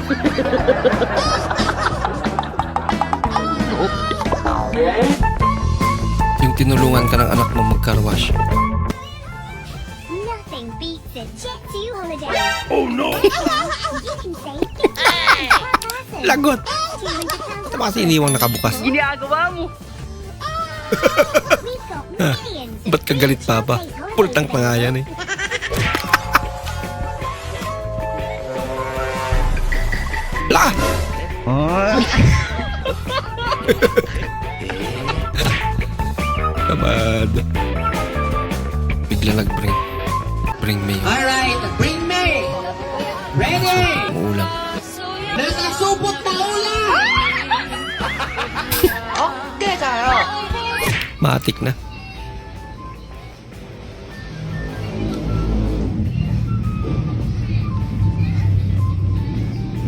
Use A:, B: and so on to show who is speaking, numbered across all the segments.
A: Yung tinulungan ka ng anak mo mag-carwash.
B: Nothing beats a Jetsu holiday.
C: Oh no!
B: You can save 50 per person.
A: Lagot!
B: £200
A: Ito ba kasi iniwang nakabukas?
D: Ginagawa mo.
B: We've got millions of
A: Ba't ka galit, Papa? Full tank pa nga yan eh. La! Tamad. Bigla Bring me yung
E: Alright, bring me! Ready!
A: ulam.
E: Nakasupot na ulam! Okay tayo!
A: Matik na.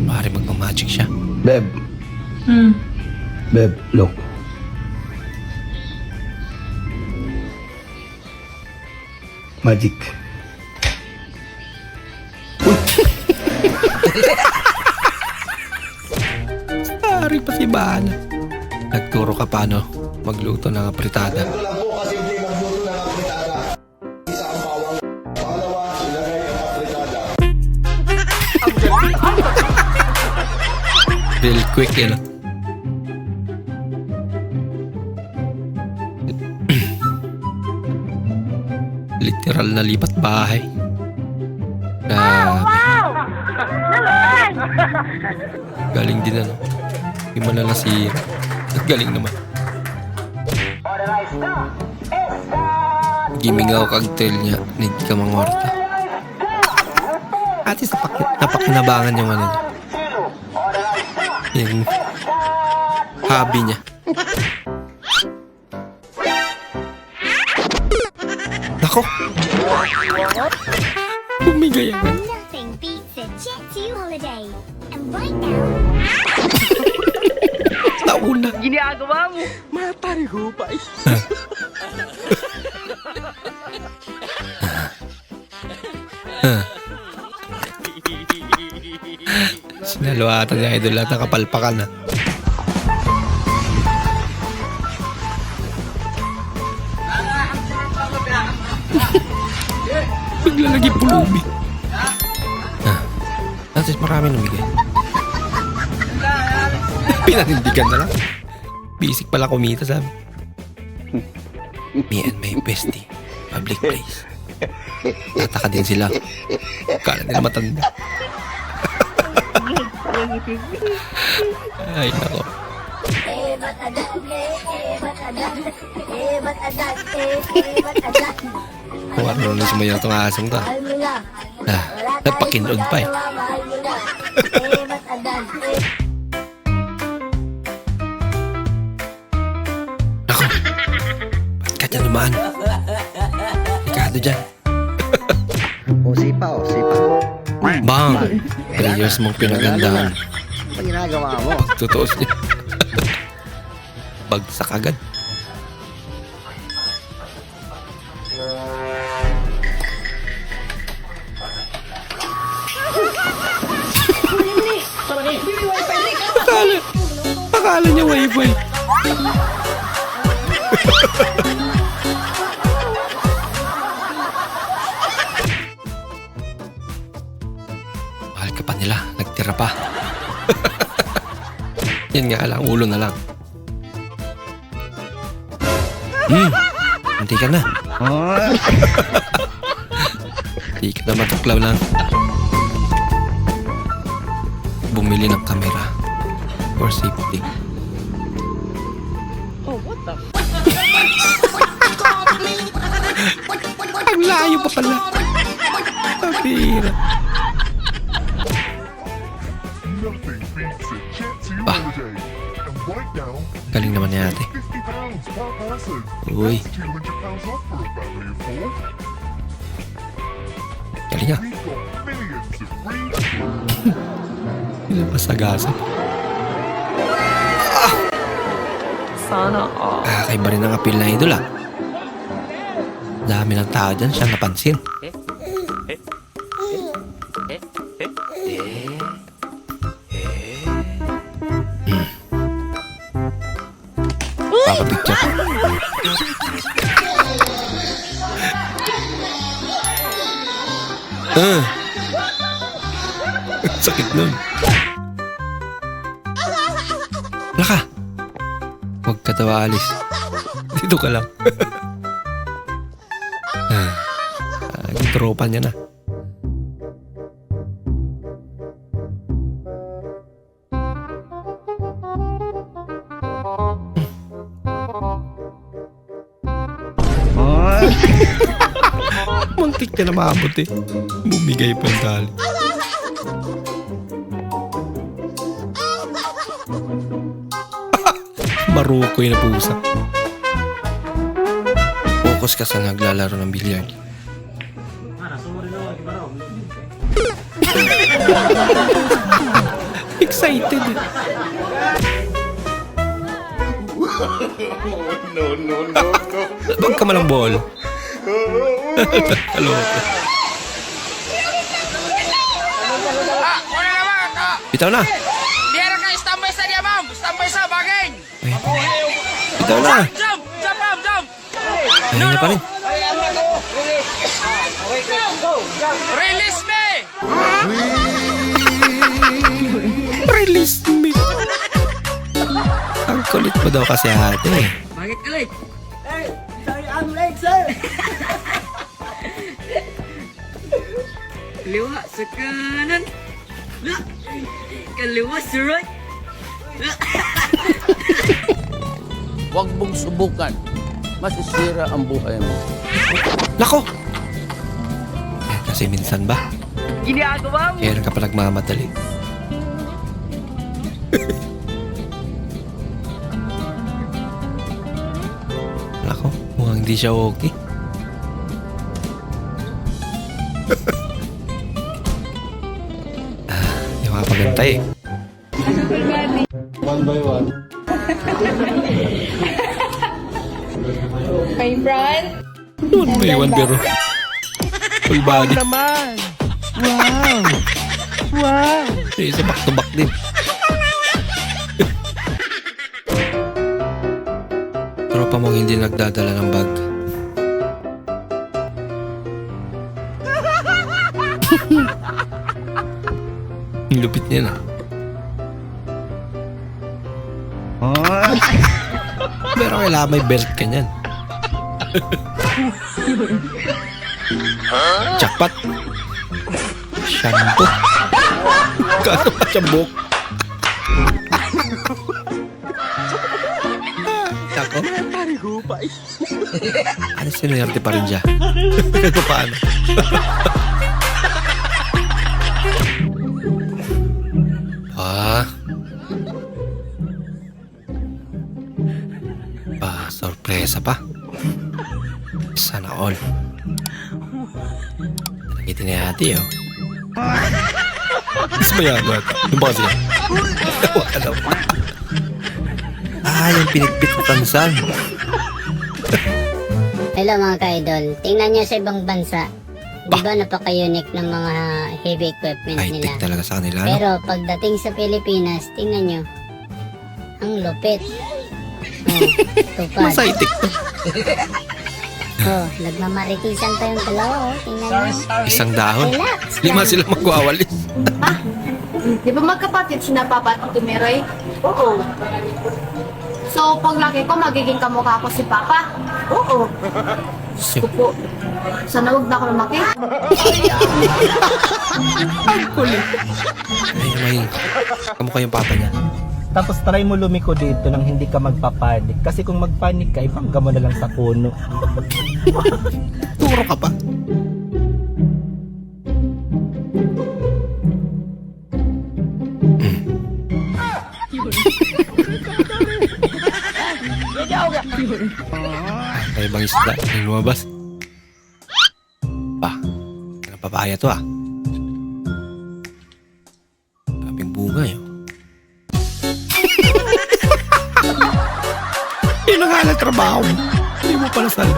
A: Maaari magmamagic siya.
F: Beb. Beb, look. Magic.
A: Sorry pa si Bana. Nagturo ka paano magluto ng apritada. Real quick yun. Literal na lipat bahay. Grabe. Galing din ano. Yung malalasira. At galing naman. Gimingaw cocktail niya. Need ka mangorta. At least napakinabangan yung ano niya. Yung hobby niya. Nako! Bumigay agad.
B: Nothing beats a Jetsu holiday. And right now,
A: Nauna.
D: Ginagawa mo.
A: Sinaluatan niya idol lahat ng kapalpakan na. Bigla lagi pulubi. At least marami namigay. Pinanindigan na lang. Basic pala kumita sabi. Me and my bestie. Public place. Tataka din sila. Kala nila matanda. Ay, nako. Kung ano na sumayaw itong asong to. Nagpakinod pa eh. Nako. Ba't ka dyan naman? Ikado dyan.
E: Sipa.
A: Bang! 3 years mong pinagandahan.
E: Ano ginagawa mo?
A: Tutuos niya. Bagsak agad. Akala niya wifi. Mahal ka pa nila. Nagtira pa. Yan nga lang. Ulo na lang. Hindi ka na. Hindi ka na matuklaw lang. Bumili ng kamera for safety.
D: Oh, what the
A: Ang layo pa pala. Pabira.
C: Nothing beats a Jetsu
A: Ah.
C: holiday. And right now,
A: Galing naman niya ate.
C: £50 per person.
A: Uy.
C: That's £200 off for a family of 4.
A: Galing nga.
C: We've got millions of free.
A: Masagasa.
D: Sana all.
A: Kakaiba rin ang appeal na idol ah. Dami ng tao dyan siya napansin. Sakit nun. Laka. Huwag ka daw aalis. Dito ka lang. Yung tropa niya na. Muntik ka na maabot eh. Bumigay pa yung tali. Marukoy na pusa. Focus ka sa naglalaro ng bilyard. Excited eh.
C: No.
A: Bag ka malang ball. Hello. Bitaw na.
G: Biar ka standby sa dia, ma'am. Standby sa bagay.
A: Bitaw na.
G: Jump, ma'am, jump.
A: Ayun na pa rin.
G: Release me.
A: Release me. Ang kulit mo daw kasi ate eh.
G: Bakit ulit? Kaliwa sa kanan. Kaliwa sa right.
H: Huwag mong subukan. Masisira ang buhay mo.
A: Nako! Kasi minsan ba?
D: Ginagawa mo.
A: Kaya ka pa nagmamadali. Nako, mukhang hindi siya okay. Hindi makapagantay eh.
D: My friend.
A: One by one pero full body.
D: Naman. Wow. Wow.
A: Isa back to back din. Tropa mong hindi nagdadala ng bag. Ang lupit niya na. Pero kailangan may belt ka niyan. Jackpot. Shampoo. Kano pa siya buhok? Ako? Ano sinuyarte pa rin siya? Ito paano? Sorpresa pa. Sana all. Nakita niya ate oh. Gusto mo yan? Yung ba kasi? Wala pa. Yung pinigpit ko tansan.
I: Hello mga ka-idol, tingnan nyo sa ibang bansa. Di ba napaka-unique ng mga heavy equipment nila?
A: High-tech talaga sa kanila.
I: Pero pagdating sa Pilipinas, tingnan nyo. Ang lupit. Tupad.
A: Mas high-tech to.
I: Nagmamaritisan pa yung dalawa. Tingnan nyo.
A: Isang dahon.
I: Relax.
A: 5 sila magwawalis.
J: Di ba magkapatid si na Papa at Tumiroy? Oo. So, pag laki ko, magiging kamukha ko si Papa? Oo. Diyos ko po. Sana huwag na ako lumaki.
A: May kamukha yung papa niya.
F: Tapos try mo lumiko dito nang hindi ka magpapanik. Kasi kung magpanik ka, ibangga mo na lang sa puno.
A: Turo ka pa. May ibang isda yung lumabas. Papaya to ah. Kaming bunga yun. Yun ang halang trabaho. Hindi mo pala sala.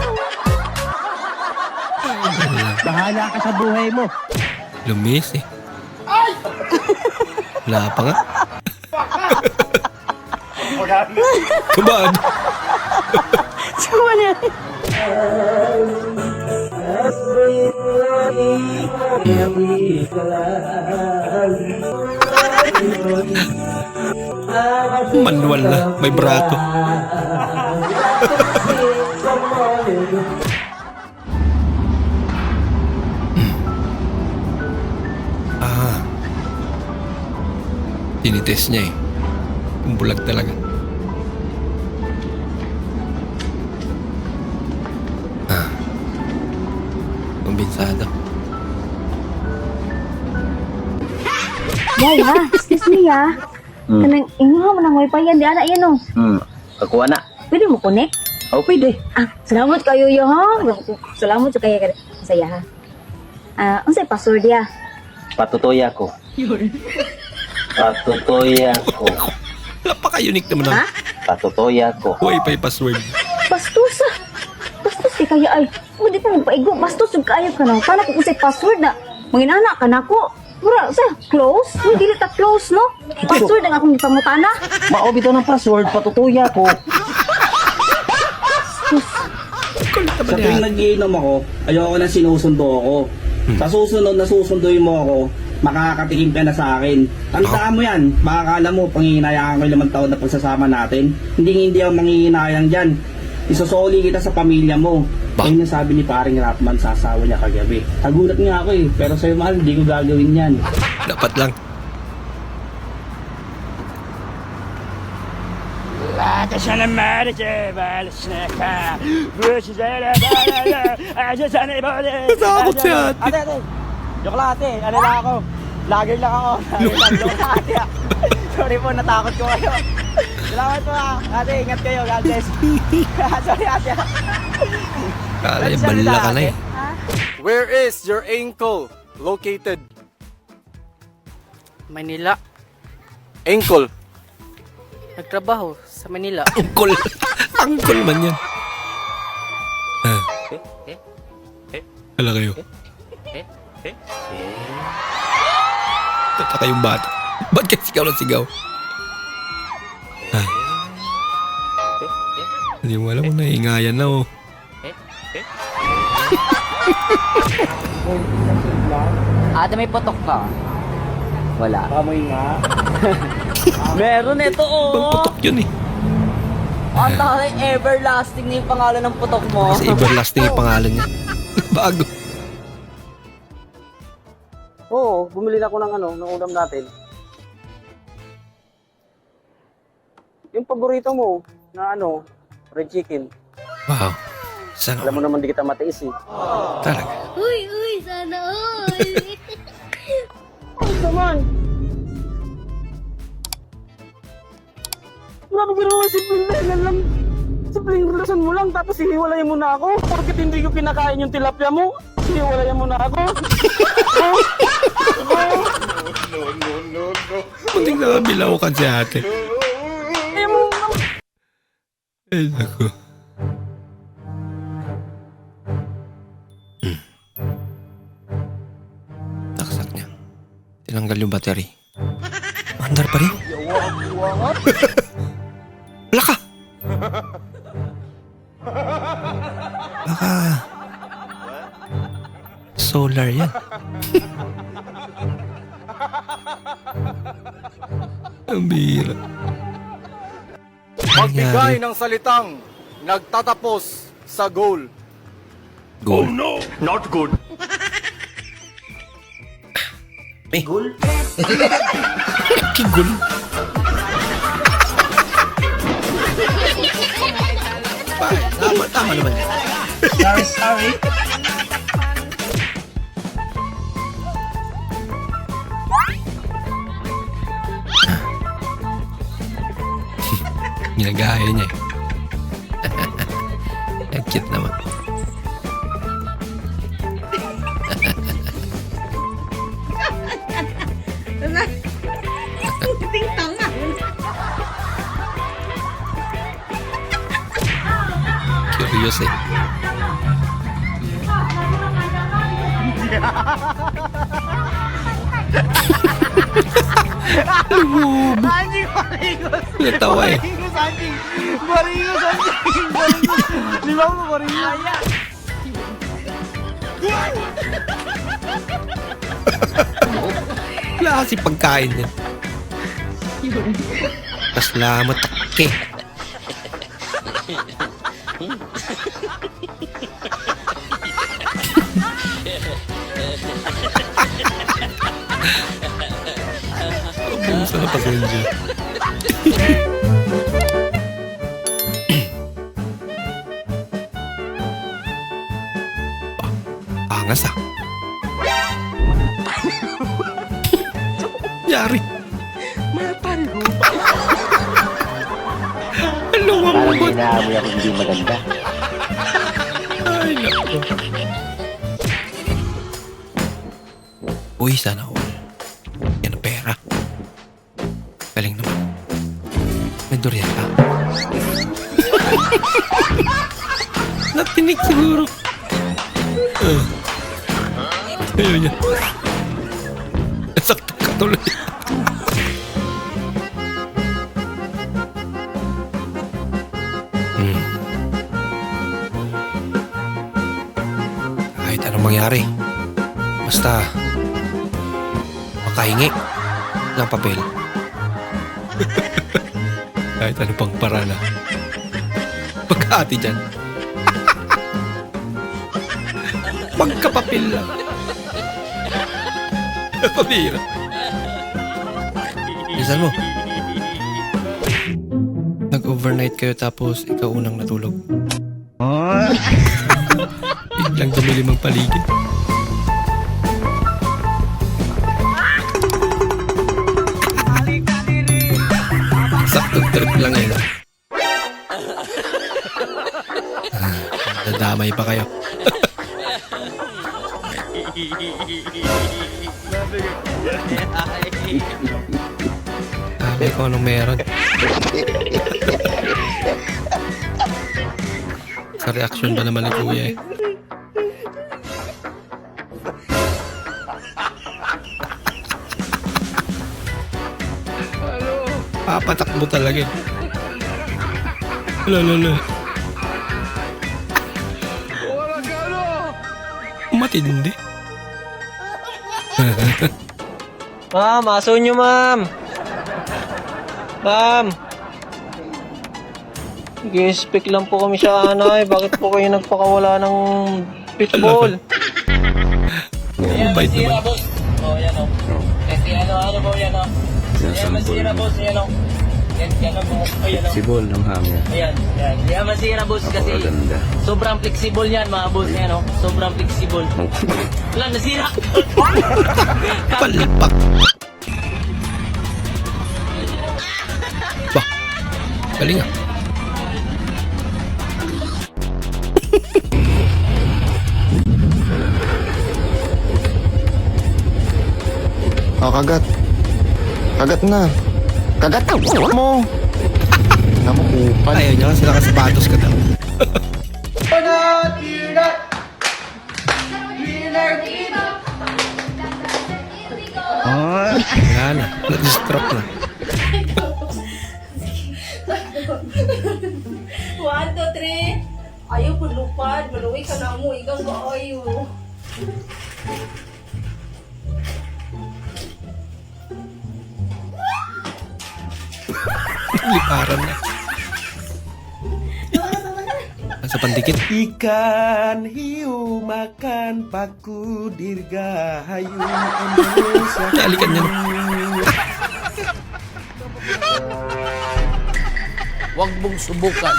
E: Bahala ka sa buhay mo.
A: Lumis eh. Wala pa nga. Kabaan. Manual na, may brato. Tinitest niya eh. Kung bulag talaga. Kumbensado.
J: Yay ha, excuse me ha. Kanang inyo mo ng wifi yan, di ana yan o.
E: Kakuha na.
J: Pwede mo connect?
E: Oh, pwede.
J: Salamat kayo yo ha. Salamat sa kaya saya ha. Unsay password ya?
E: Patutoya ko. Patutoya ko.
A: Napaka-unique naman ang
E: Patutoya ko.
A: Wi-Fi password.
J: Bastos ah. Bastos di kaya ay. Hindi pa magpaigo. Bastos yung kaya ka na. Paano kung unsay password na? Manginana ka na ko. Mura, sa close? Uy, dili ta close, no? Password ang akong pangutana.
E: Maobi to ng password. Patutoya ko.
A: Kulit naman
K: Sa tuwing
A: yan.
K: nag-iinom ako, ayoko na sinusundo ako. Sa susunod na susunduin mo ako, makakatikim ka na sa akin. Tandaan mo yan, baka akala mo, panginayaan ko yung 5 taon na pagsasama natin. Hindi ako manginayang dyan. Isosoli kita sa pamilya mo. Ayun yung sabi ni paring Ratman sa asawa niya kagabi. Nagulat nga ako eh, pero sa'yo mahal, hindi ko gagawin yan.
A: Dapat lang. Natakot si ate.
G: Ate, joke lang ate, ano lang ako. Lager lang ako. Joke lang ate. Sorry po, natakot ko kayo. Salamat po ate, ingat kayo, God bless. Sorry ate.
A: Kala niya bala ka na eh.
G: Where is your ankle located?
D: Manila.
G: Ankle.
D: Nagtrabaho sa Manila.
A: Angkol. Angkol man yan. Hala kayo. Tataka yung bata. Ba't ka sigaw na sigaw? Hindi mo alam mo na ingayan na oh.
D: Ate, may putok ka. Wala.
K: Kamoy nga.
D: Meron ito oh.
A: Putok yun eh.
D: Ang taray, everlasting na yung pangalan ng putok mo.
A: Kasi everlasting yung pangalan niya. Bago.
K: Oo, bumili na ako ng ng ulam natin. Yung paborito mo na red chicken.
A: Wow. Sana
K: Alam mo naman di kita matiis eh.
A: talaga.
B: Uy, sana all.
K: Naman! Wala ko ginawa simpleng dahilan lang. Simpleng relasyon mo lang tapos hihiwalayan mo na ako. Porket hindi ko kinakain yung tilapia mo, hihiwalayan mo na ako.
A: Kunting nakabilawakan si ate. Ay, naku. Taksak niya. Tinanggal yung battery. Andar pa rin. Wala ka! Baka solar yan. Ang bihira.
G: Magbigay ng salitang nagtatapos sa goal.
A: Goal.
C: No, not good.
A: Goal? Kigul. Tama naman.
K: Sorry.
A: Ginagaya niya eh. Ang cute naman. Curious eh. Lumubog.
G: Sanjing, Maringos.
A: Natawa eh.
G: Maringos, Sanjing. Maringos, Sanjing. Maringos. Di ba mo, Maringos?
A: Wala kasi pagkain yan. Pasalamat ke. Bumusa na pasensya. Angas ah. Yari. Ano mo
E: Parang
A: mo?
E: inaamoy ako hindi maganda.
A: Ay, naku. Uy, sana all. Yan ang pera. Galing naman. May durian pa. Natinig siguro. Ayaw niya. Nasaktan ka tuloy. Kahit anong mangyari, basta makahingi ng papel. Kahit ano pang parana. Pagkati dyan. Pagkapapil lang. Pabira. Isan mo. Nag-overnight kayo tapos ikaw unang natulog. Biglang dumilim ang paligid. Saktong trip lang yun. Nadamay pa kayo. Sabi ko anong meron. Sa reaction ba naman ni Kuya eh. Papatakbo talaga eh. Lala. Matindi.
G: Ma'am, aso nyo, ma'am. Ma'am. Nag-i-speak lang po kami sa anay. Bakit po kayo nagpakawala ng pitbull?
A: Bait naman.
G: Oh, yan o. Kasi ano po yan o. Yan masira, boss. Yan o. Yan o po. Ayan o.
E: Sibol ng hangin.
G: Ayan. Yan masira, boss. Kasi sobrang flexible yan, mga boss. Yan o. Sobrang flexible. Wala, nasira.
A: Palipak. Bah, galing ah.
L: Oh, kagat. Kagat na. Kagat na mo. Namukupal.
A: Ayaw niya kasi nakasapatos ka daw. Wala na. Na-distract na.
J: 1, 2, 3. Ayaw po lupad. Maluwi ka na mo. Ikaw ba ayaw?
A: Liparan na. Nasa pandikit.
F: Ikan hiu makan paku dirgahayu Indonesia.
A: Naalikan niya.
H: Huwag mong subukan.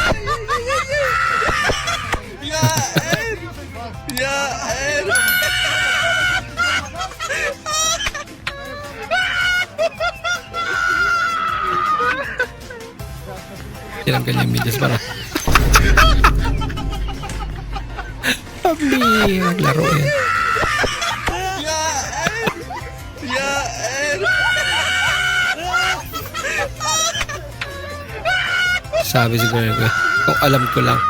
A: Tinanggal niya yung medyas para. Pabli, naglaro yan. Sabi siguro ko, kung alam ko lang.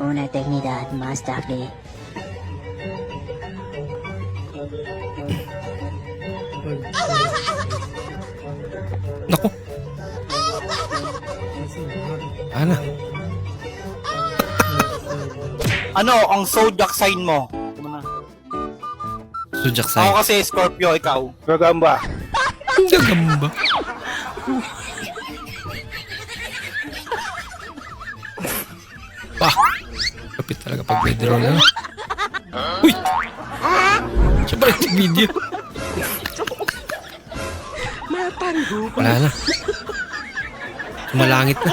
I: Una eternidad más tarde.
A: Naku. Ana.
G: Ano ang zodiac sign mo?
A: Sujak
G: Ako
A: sa'yo.
G: kasi Scorpio, ikaw. Gagamba.
A: Gagamba. Pah. Kapit talaga pag may drone na. Uy! Siya pa rin yung video. Wala na. Sumalangit na.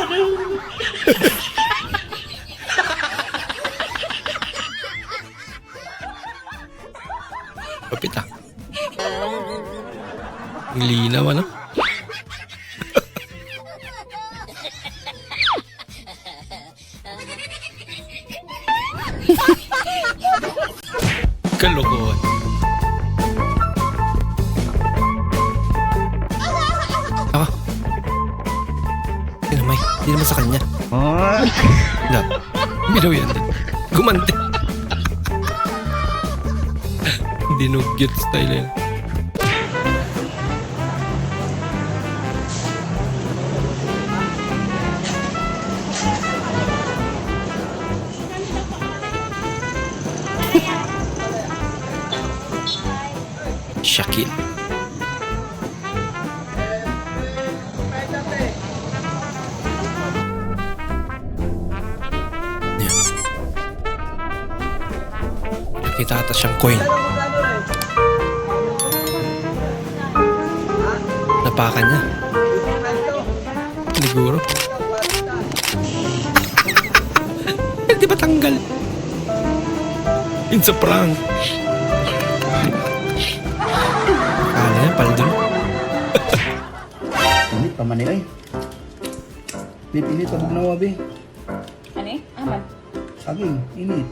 A: Kapit ah. Ang linaw ano? Kalokohan. Ah. Hindi naman sa kanya. Na. Minaw yan din. Gumante. Dinugyot style yan. Shakil. Yan. Nakita ata siyang coin. Napakan niya. Siguro. Di ba tanggal? It's a prank. Kala niya, paldun.
K: Init pa man nila eh. Init, pabog na wabi.
D: Ano eh? Aman.
K: Saging, init.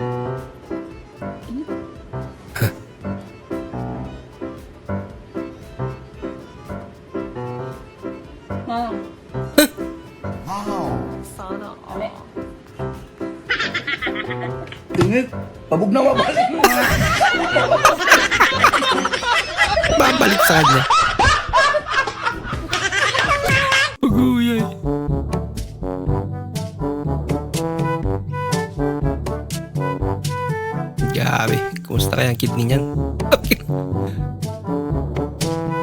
K: Init, pabog na wabi.
A: Babalik sa kanya. Paguyay. Grabe. Kumusta kaya ang kidney niyan?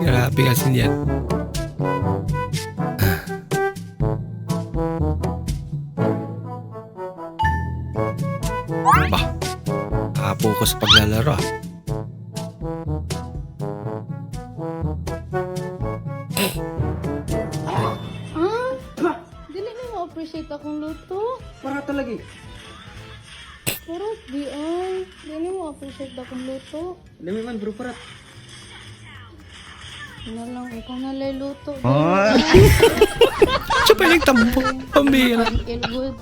A: Grabe kasi niyan. Bah. Nakapokus sa paglalaro ah.
J: Dili na ma-appreciate akong luto.
G: Para talaga eh.
J: Pero di ay. Dili ma-appreciate akong luto.
G: Lami man bro, para.
J: Ano lang, ikaw na lay luto.
A: Siya pa yung nagtampo. Pambira.
J: Feel good.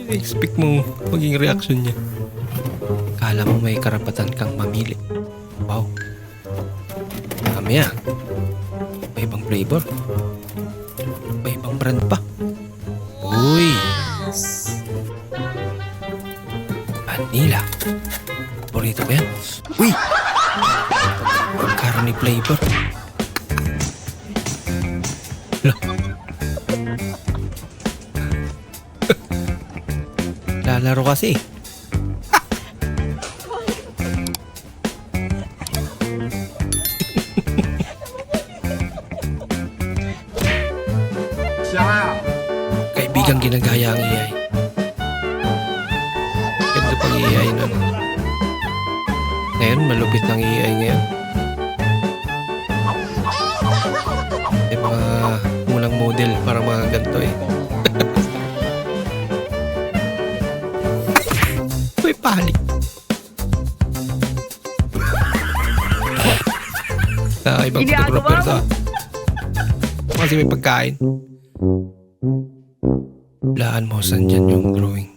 A: Expect mo maging reaction niya. Kala mo may karapatan kang mamili. Wow. Mamaya. May ibang flavor. May ibang brand pa. Uy. Vanilla. Paborito ko yan. Uy. Caramel flavor. Loh. Lalaro kasi. Kaibigang ginagaya ang AI. Ganda pang AI nun. Ngayon, malupit ng AI ngayon. May mga unang model para mga ganito eh. May palik. Sa ibang photographer to. Kasi may pagkain. Laan mo saan dyan yung drawing.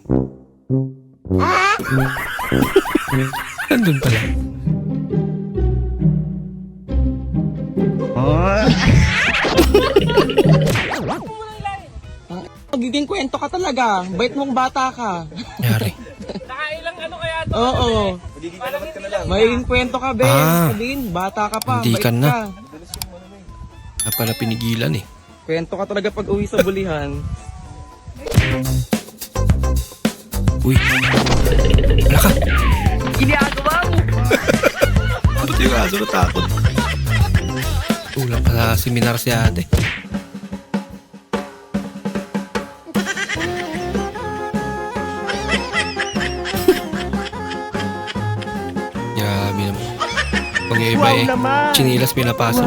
A: Nandun pala.
G: Magiging kwento ka talaga. Bait mong bata ka.
A: Yari.
G: Oo. Magiging kwento ka, Ben.
A: Ah.
G: Sabihin, bata ka pa.
A: Hindi
G: bait
A: ka na. Kaya pala pinigilan eh.
G: Kwento ka talaga pag uwi sa bulihan.
A: Uy. Wala ka.
G: Ginagawa mo!
A: Ba't yung aso natakot? Ulang ka sa seminar si ate. Grabe naman. Pag-iiba eh. Chinilas pinapasok.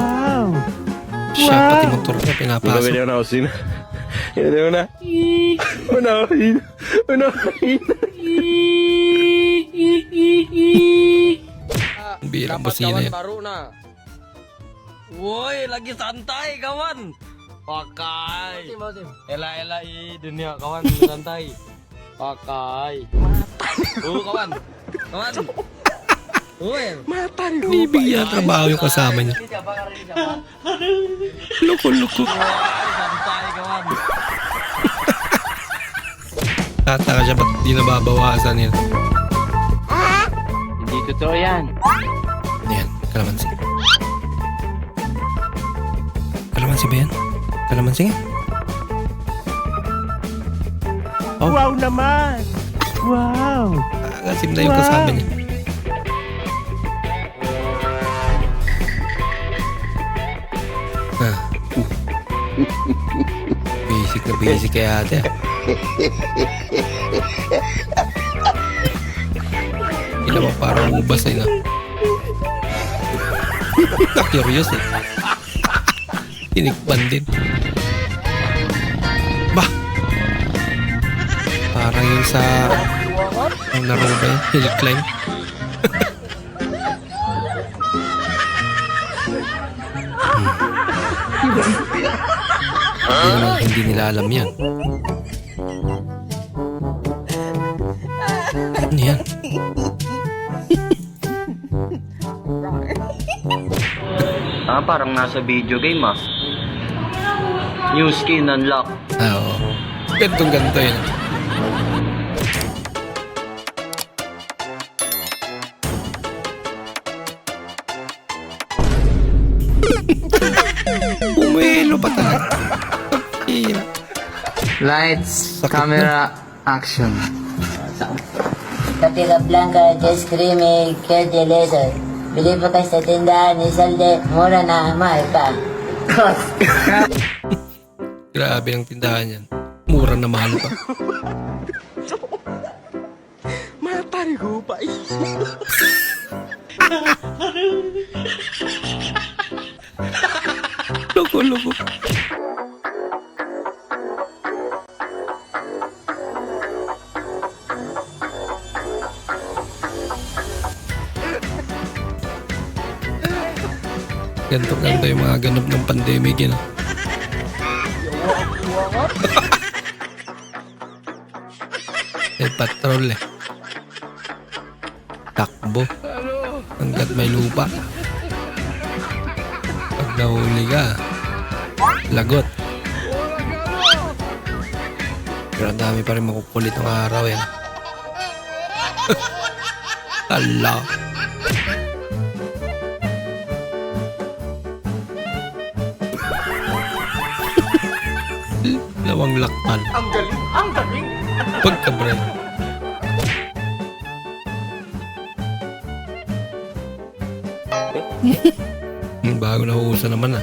A: Siya pati motor niya pinapasok. Ang birang busina yan.
H: Baru na. Woi, lagi santai kawan. Pakai. Ela dunia kawan santai. Pakai. Kawan. Kawan. Woi.
A: Bibigyan trabaho yung kasama niya. Loko-loko.
H: Santai kawan.
A: Tataka siya ba't di nababawasan yan?
H: Hindi totoo yan.
A: Ayan, kalamansi. Kalamansi ba yan? Kalamansi nga? Oh.
F: Wow naman! Wow!
A: Agasim na yung kasama niya. Ah. Basic kaya ate. Hindi naman parang ubas eh na. Na-curious eh. Tinikban din. Bah! Parang yung sa... Ang laro ba yun? Hill climb? Hindi nila alam yan. Ano yan?
K: Parang nasa video game New skin unlock.
A: Oo. Ganto yun. Umelo pa talaga. Hira.
H: Lights, camera, action.
I: Kapila Blanca, just creamy, Kelty Laser. Bili pa kayo sa tindahan ni Salde, mura na, mahal pa.
A: Grabe ang tindahan yan. Mura na mahal pa.
G: Matari ko pa eh.
A: Loko-loko. Ganto yung mga ganap ng pandemic yun. May patrol eh. Takbo. Hanggat may lupa. Pag nahuli ka, lagot. Pero ang dami pa rin makukulit ng araw eh. Ala. Lawang lakpan.
G: Ang galing! Ang galing!
A: Pagka-break. Bago na uusa naman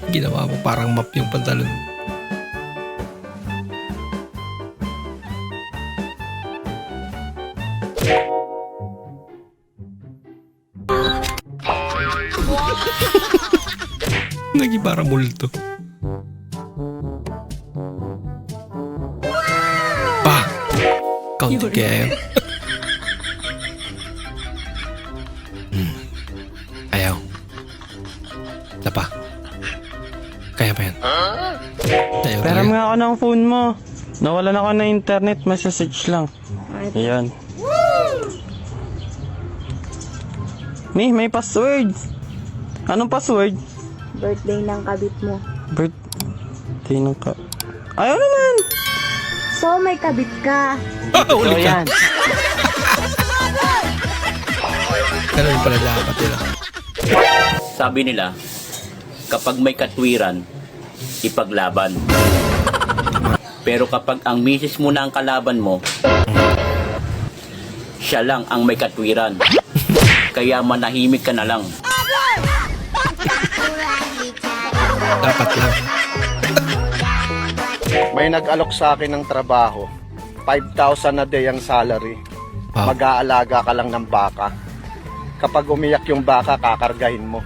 A: Ginawa mo parang map yung pantalon. Nagibara multo. Pa! Counting kaya yun. Ayaw. Isa pa. Kaya pa yan. Ayaw
G: Pera
A: talaga.
G: nga ako ng phone mo. Nawalan ako ng internet, message lang. Ayan. May password. Anong password?
J: Birthday ng kabit mo.
G: Birthday ng ka... Ayaw naman!
J: So, may kabit ka.
A: Uli ka. Ganun pala dapat nila.
E: Sabi nila, kapag may katwiran, ipaglaban. Pero kapag ang misis mo na ang kalaban mo, siya lang ang may katwiran. Kaya manahimik ka na lang.
A: Dapat lang.
L: May nag-alok sa akin ng trabaho. 5,000 a day ang salary.
A: Wow.
L: Mag-aalaga ka lang ng baka. Kapag umiyak yung baka, kakargahin mo.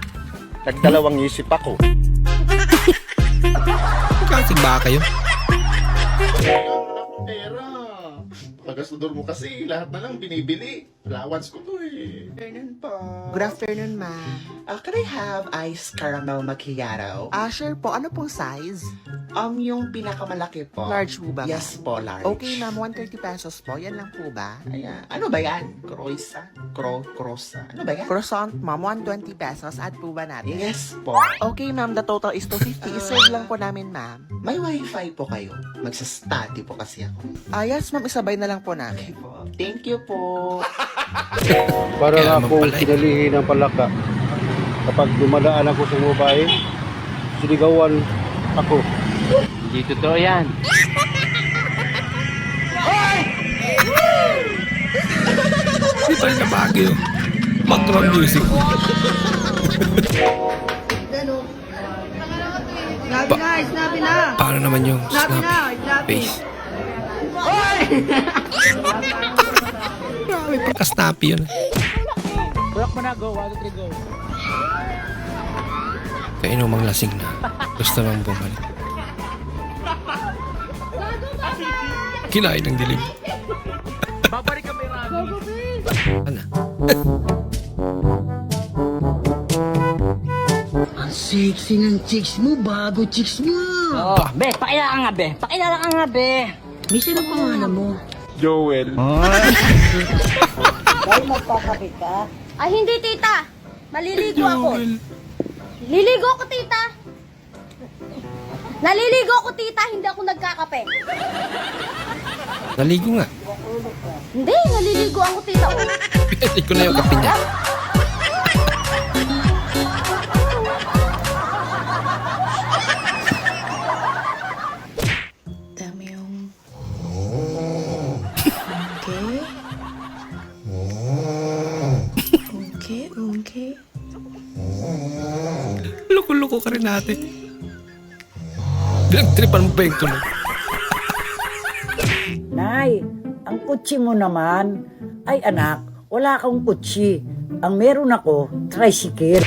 L: Nagdalawang isip ako.
A: Kasi baka yun.
C: Pera. Pagkastudor mo kasi, lahat na lang binibili. Allowance ko to eh.
M: Afternoon po. Good afternoon, ma'am. Can I have iced caramel macchiato? Sure po. Ano pong size? Yung pinakamalaki po. Large po ba? Yes po, large. Okay, ma'am. 130 pesos po. Yan lang po ba? Ayan. Ano ba yan? Croissant? Croissant? Ano ba yan? Croissant, ma'am. 120 pesos. Add po ba natin? Yes po. Okay, ma'am. The total is 250. I-serve lang po namin, ma'am. May wifi po kayo. Magsa-study po kasi ako. Yes, ma'am. Isabay na lang po namin. Okay po. Thank you po.
A: Para akong
F: pinalihin ng palaka. Kapag dumadaan ako sa babae, sinigawan ako.
H: Hindi totoo yan.
A: Hindi pa rin na Baguio. Background music. Paano naman yung snappy face? Grabe, pagka-snappy yun.
G: Rock mo na, go. 1, 2, 3, go.
A: Kainumang lasing na. Gusto nang bumalik. Kinain ng dilim.
H: Babalik ka, Rami.
A: Ano?
M: Ang sexy ng chicks mo, bago chicks mo.
D: Oh, be, pakilala ka nga, be. Pakilala ka nga, be.
M: Misa na pangalan mo.
F: Joel.
D: Dahil magpapakit ka.
J: Ay, hindi, tita. Maliligo ako. Liligo ako, tita. Naliligo ako, tita. Hindi ako nagkakape.
A: Naligo nga.
J: Hindi, naliligo ako, tita.
A: Pinalik ko na yung kape niya.
J: Dami yung... Okay.
A: Loko-loko ka rin natin. Pinagtripan mo ba yung tuloy?
D: Nay, ang kutsi mo naman. Ay anak, wala akong kutsi. Ang meron ako, tricycle.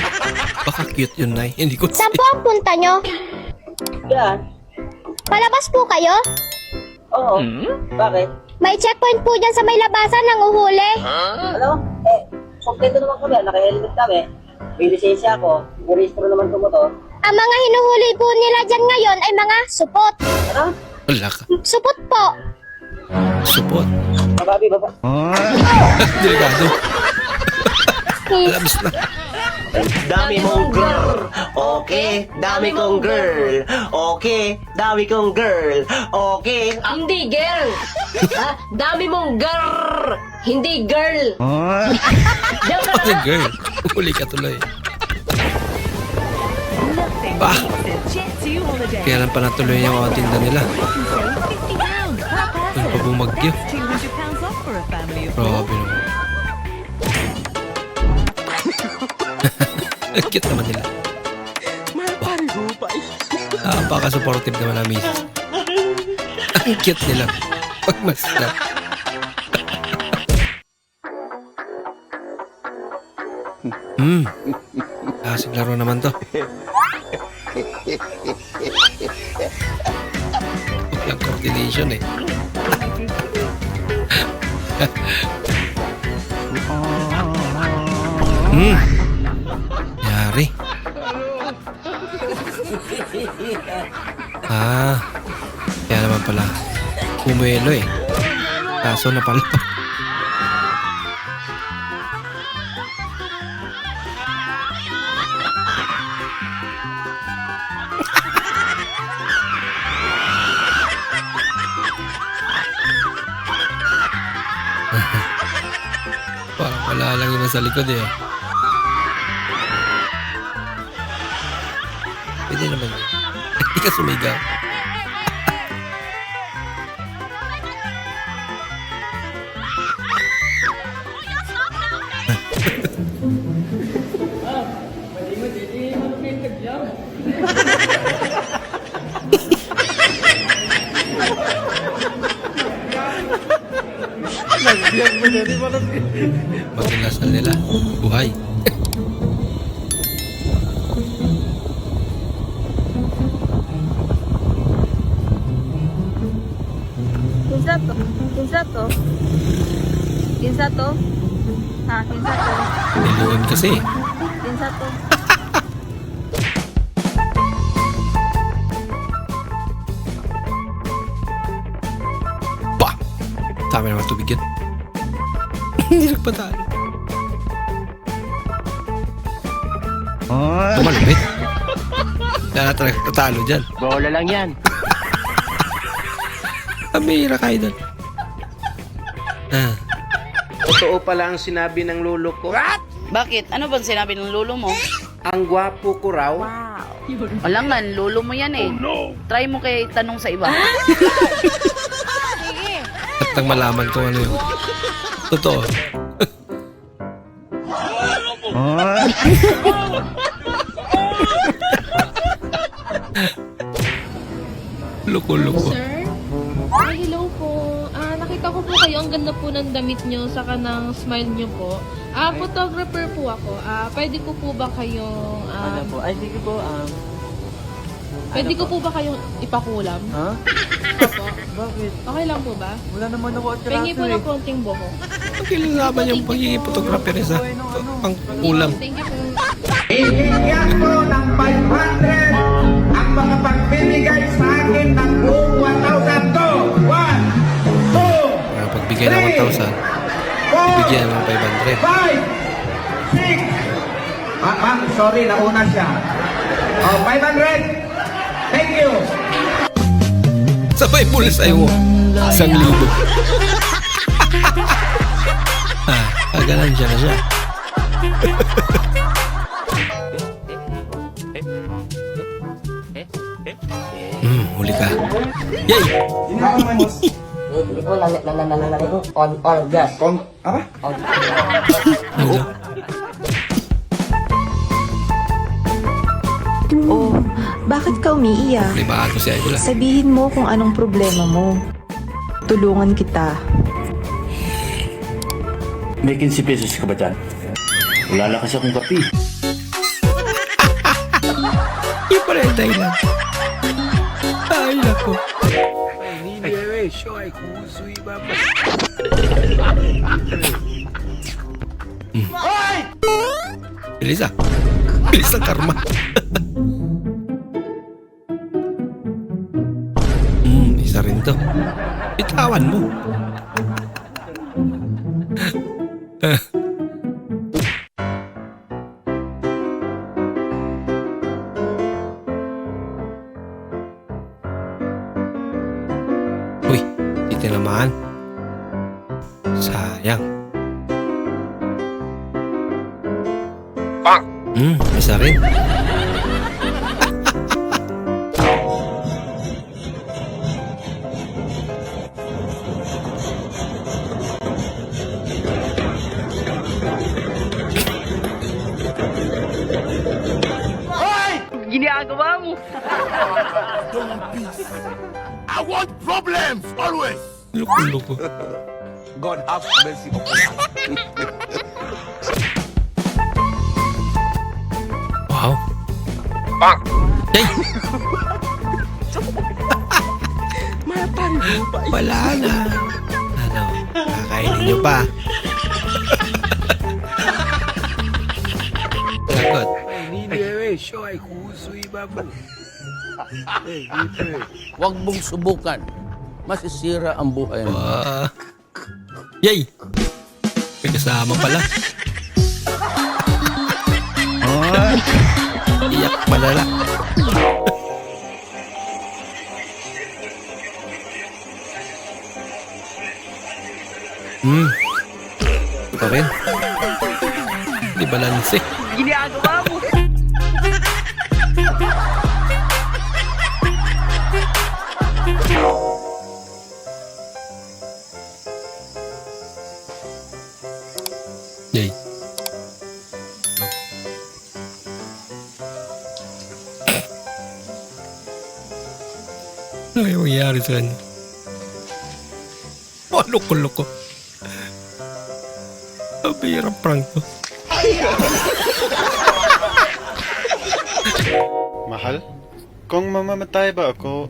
A: Baka cute yun, Nay. Hindi ko...
B: Saan po ang punta nyo?
D: Yan.
B: Palabas po kayo?
D: Oo. Bakit?
B: May checkpoint po dyan sa may labasan ng uhuli.
D: Ano? Kompleto naman kami. Naka-helmet kami. May lisensya ako. May registro naman ko mo to.
B: Ang mga hinuhuli po nila dyan ngayon ay mga supot.
D: Ano?
A: Wala ka.
B: Supot po.
A: Support.
D: Bababi, baba.
A: Delikado. Alabis na.
M: Dami mong girl. Okay, dami kong girl. Okay, dami kong girl. Okay.
J: Hindi girl. Dami mong girl. Hindi girl. Diyan ka
A: Ano girl? Huli ka tuloy. Bah! Kaya lang pa natuloy yung mga tinda nila. Ano pa bumagyo? Grabe naman. Cute naman nila. Napaka-supportive naman ang misis. Ang cute nila. Pag mas-snap. Klaseng laro naman to. Walang coordination eh. Yari. Kaya naman pala kumelo eh. Kaso na pala. Wala lang yun nasa likod eh. Pwede naman yun. Hindi ka sumigaw. Magkinasal nila. Buhay.
J: Kinsa to? Kinsa to? Kinsa to? Ha, kinsa to?
A: Niluon kasi.
J: Kinsa to?
A: Bah! Dami naman tubig yan. Hindi nagpatalo. Tumalupit. Kaya talaga tatalo dyan.
H: Bola lang yan.
A: Amira kayo doon.
N: Totoo pala ang sinabi ng lolo ko. What?
O: Bakit? Ano bang sinabi ng lolo mo?
N: Ang gwapo ko raw.
O: Wala nga, lolo mo yan eh. Oh, no. Try mo kay tanong sa iba. Sige.
A: At nang malaman kung ano yun. Totoo. Loko-loko.
P: Sir? Ay, hello po. Nakita ko po kayo. Ang ganda po ng damit nyo, saka ng smile nyo po. Photographer po ako. Pwede ko po ba kayong...
G: Ano po? Ay, sige po.
P: Pwede ko po ba kayong ipakulam?
G: Ha?
P: Opo.
G: Bakit?
P: Okay lang po ba?
G: Wala naman ako at
P: Pengi po ng konting buhok.
A: Pakilaman yung pagiging photographer sa pang kulam.
P: Thank you po.
K: Ibigyan ko ng 500 ang mga pagbibigay sa akin ng buong 1,000 to. 1, 2,
A: Pagbigay ng 1,000, bigyan ng
K: 5, 6. Sorry, nauna siya. 500. Thank you.
A: 500. Sabay bulsa mo. 1,000. Kagalan siya na siya. Huli ka. Yay!
K: On gas. Apa?
Q: Oh, bakit ka umiiyak?
A: Pribado si Idol.
Q: Sabihin mo kung anong problema mo. Tulungan kita.
E: May 15 pesos ka ba dyan? Wala lang kasi akong kapi.
A: Yung pala yung dahilan. Ay, nako. Bilis ah. Bilis ang karma. Isa rin to. Bitawan mo. Uy, dito naman. Sayang. Isa rin.
O: Ginagawa mo.
C: I want problems always.
A: Loko-loko.
C: God have mercy upon us.
A: Wow. Hey! Wala na. Ano? Kakainin nyo pa. Lagot.
H: Huwag mong subukan. Masisira ang buhay mo.
A: Yay! May kasama pala. Iyak malala. Ito rin. balanse.
O: Ginagawa mo.
A: Yay. Ano yung mangyayari sa kanya? Oh, loko-loko. Ang prank to.
R: Mahal, kung mamamatay ba ako,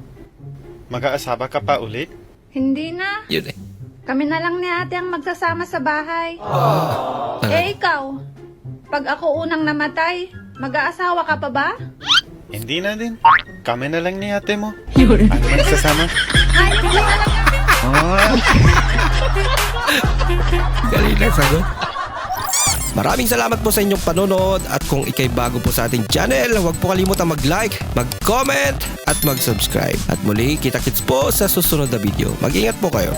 R: mag-aasaba ka pa ulit?
S: Hindi na.
A: Yun eh.
S: Kami na lang ni ate ang magsasama sa bahay. Ikaw, pag ako unang namatay, mag-aasawa ka pa ba?
R: Hindi na din. Kami na lang ni ate mo. Ano magsasama?
S: Ay, hindi na lang.
A: Galing na sagot. Maraming salamat po sa inyong panonood at kung ikay bago po sa ating channel, huwag po kalimutang mag-like, mag-comment at mag-subscribe. At muli, kita-kits po sa susunod na video. Mag-ingat po kayo.